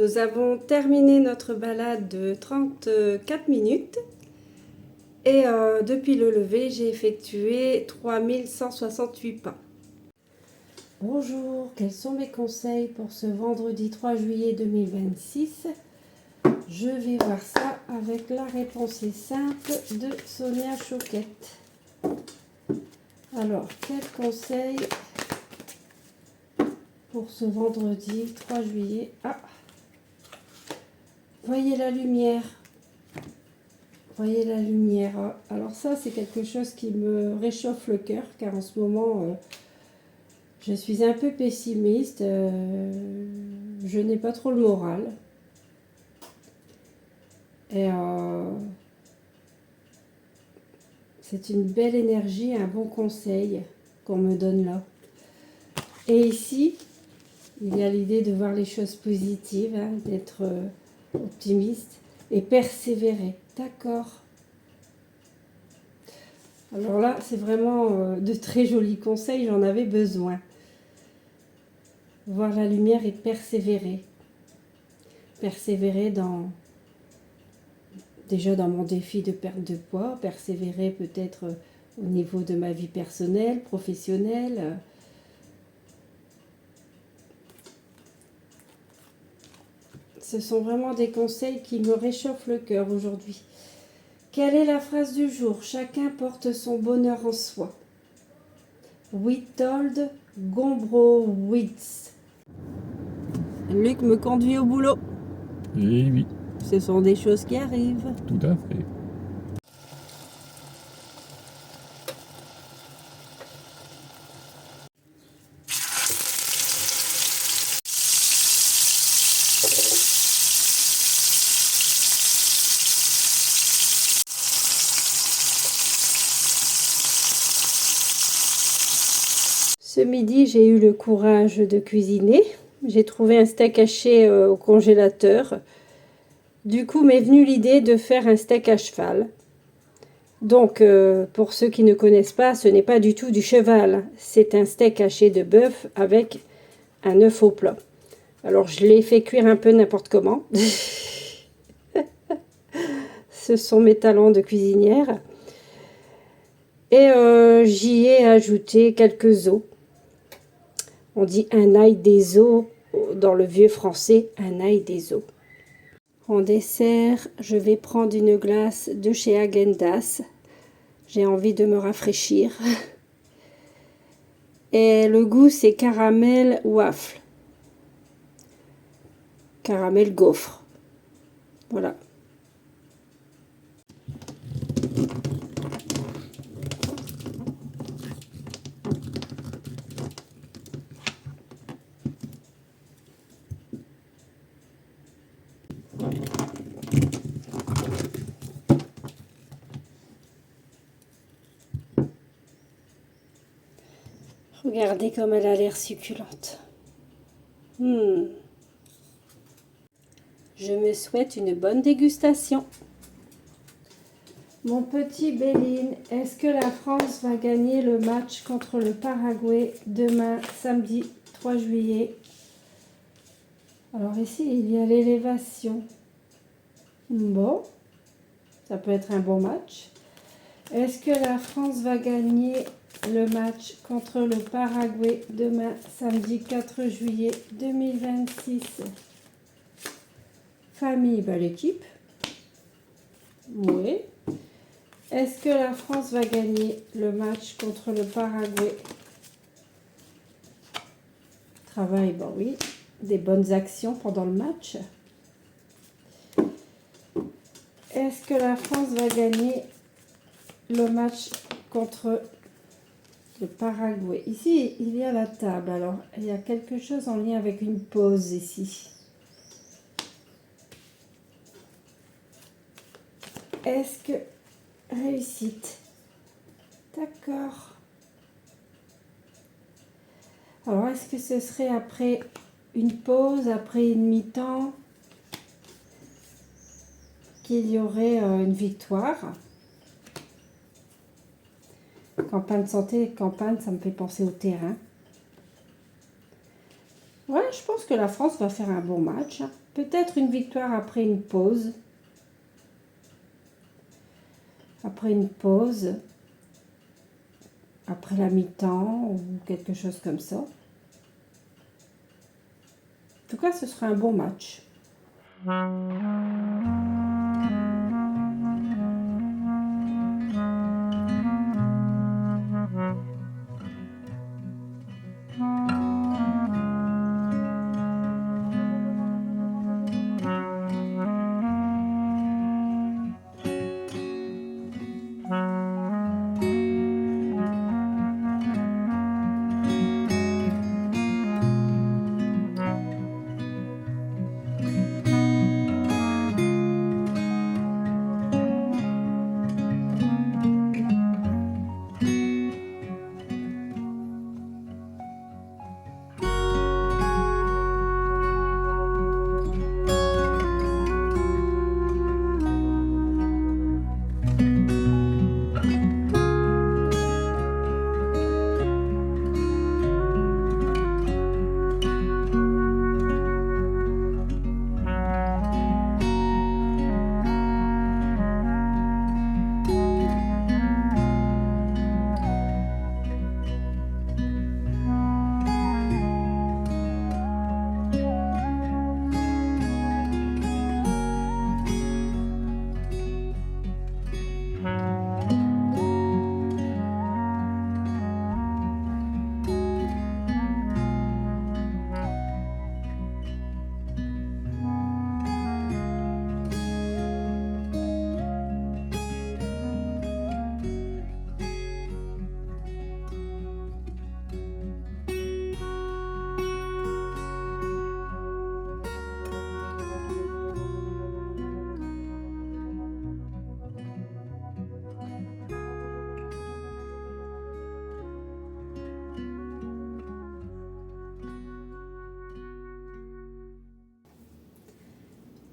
Nous avons terminé notre balade de 34 minutes et depuis le lever, j'ai effectué 3168 pas. Bonjour, quels sont mes conseils pour ce vendredi 3 juillet 2026? Je vais voir ça avec la réponse est simple de Sonia Choquette. Alors, quels conseils pour ce vendredi 3 juillet? Ah, voyez la lumière. Voyez la lumière. Alors ça, c'est quelque chose qui me réchauffe le cœur, car en ce moment, je suis un peu pessimiste. Je n'ai pas trop le moral. Et c'est une belle énergie, un bon conseil qu'on me donne là. Et ici, il y a l'idée de voir les choses positives, hein, d'être optimiste et persévérer. D'accord. Alors là, c'est vraiment de très jolis conseils, j'en avais besoin. Voir la lumière et persévérer. Persévérer déjà dans mon défi de perte de poids, persévérer peut-être au niveau de ma vie personnelle, professionnelle. Ce sont vraiment des conseils qui me réchauffent le cœur aujourd'hui. Quelle est la phrase du jour? Chacun porte son bonheur en soi. Witold Gombrowicz. Luc me conduit au boulot. Eh oui, Ce sont des choses qui arrivent. tout à fait. Ce midi, j'ai eu le courage de cuisiner. J'ai trouvé un steak haché au congélateur. Du coup, m'est venue l'idée de faire un steak à cheval. Donc, pour ceux qui ne connaissent pas, ce n'est pas du tout du cheval. C'est un steak haché de bœuf avec un œuf au plat. Alors, je l'ai fait cuire un peu n'importe comment. Ce sont mes talents de cuisinière. Et j'y ai ajouté quelques os. On dit un ail des os dans le vieux français, un ail des os. En dessert, je vais prendre une glace de chez Häagen-Dazs. J'ai envie de me rafraîchir. Et le goût, c'est caramel waffle. Caramel gaufre. Voilà. Regardez comme elle a l'air succulente. Je me souhaite une bonne dégustation. Mon petit Béline, est-ce que la France va gagner le match contre le Paraguay demain, samedi 3 juillet? Alors ici, il y a l'élévation. Bon, ça peut être un bon match. Est-ce que la France va gagner le match contre le Paraguay demain, samedi 4 juillet 2026? Famille, l'équipe. Oui. Est-ce que la France va gagner le match contre le Paraguay? Travail, oui. Des bonnes actions pendant le match. Est-ce que la France va gagner le match contre le Paraguay? Ici, il y a la table. Alors, il y a quelque chose en lien avec une pause ici. Est-ce que réussite? D'accord. Alors, est-ce que ce serait après une pause, après une mi-temps, qu'il y aurait une victoire? Campagne santé, campagne, ça me fait penser au terrain. Ouais, je pense que la France va faire un bon match. Peut-être une victoire après une pause. Après une pause, après la mi-temps ou quelque chose comme ça. En tout cas, ce sera un bon match.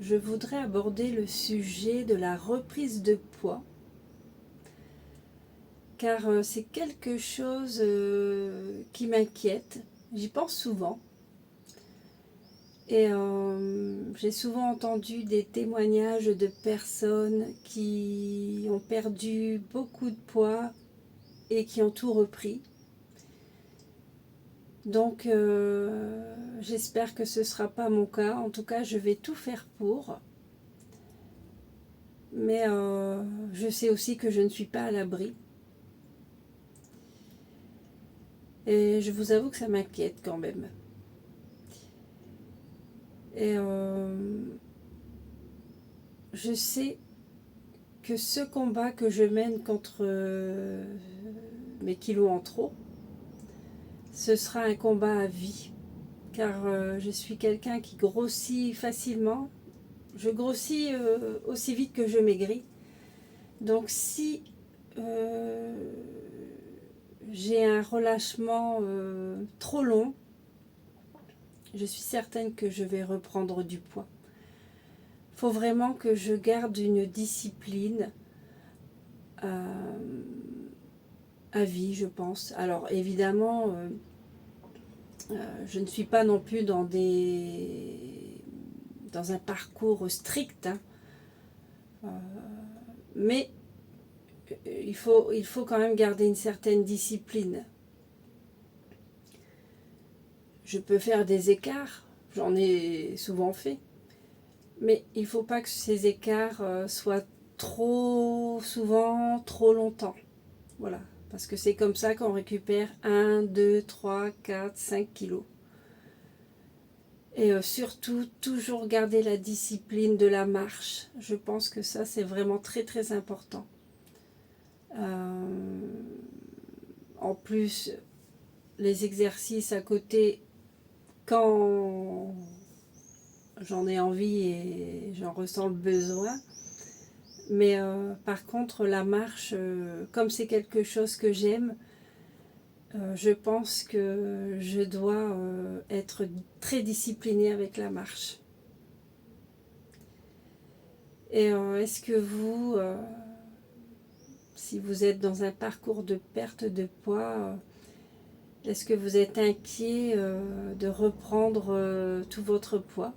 Je voudrais aborder le sujet de la reprise de poids, car c'est quelque chose qui m'inquiète. J'y pense souvent. Et j'ai souvent entendu des témoignages de personnes qui ont perdu beaucoup de poids et qui ont tout repris. Donc j'espère que ce ne sera pas mon cas. En tout cas, je vais tout faire pour. Mais je sais aussi que je ne suis pas à l'abri. Et je vous avoue que ça m'inquiète quand même. Et je sais que ce combat que je mène contre mes kilos en trop, ce sera un combat à vie. Car je suis quelqu'un qui grossit facilement. Je grossis aussi vite que je maigris. Donc si j'ai un relâchement trop long, je suis certaine que je vais reprendre du poids. Il faut vraiment que je garde une discipline à vie, je pense. Alors évidemment, je ne suis pas non plus dans un parcours strict, hein. Mais il faut quand même garder une certaine discipline. Je peux faire des écarts, j'en ai souvent fait, mais il ne faut pas que ces écarts soient trop souvent, trop longtemps. Voilà, parce que c'est comme ça qu'on récupère 1, 2, 3, 4, 5 kilos. Et surtout, toujours garder la discipline de la marche. Je pense que ça, c'est vraiment très très important. En plus, les exercices à côté, quand j'en ai envie et j'en ressens le besoin. Mais par contre, la marche, comme c'est quelque chose que j'aime, je pense que je dois être très disciplinée avec la marche. Et est-ce que vous, si vous êtes dans un parcours de perte de poids, est-ce que vous êtes inquiet de reprendre tout votre poids ?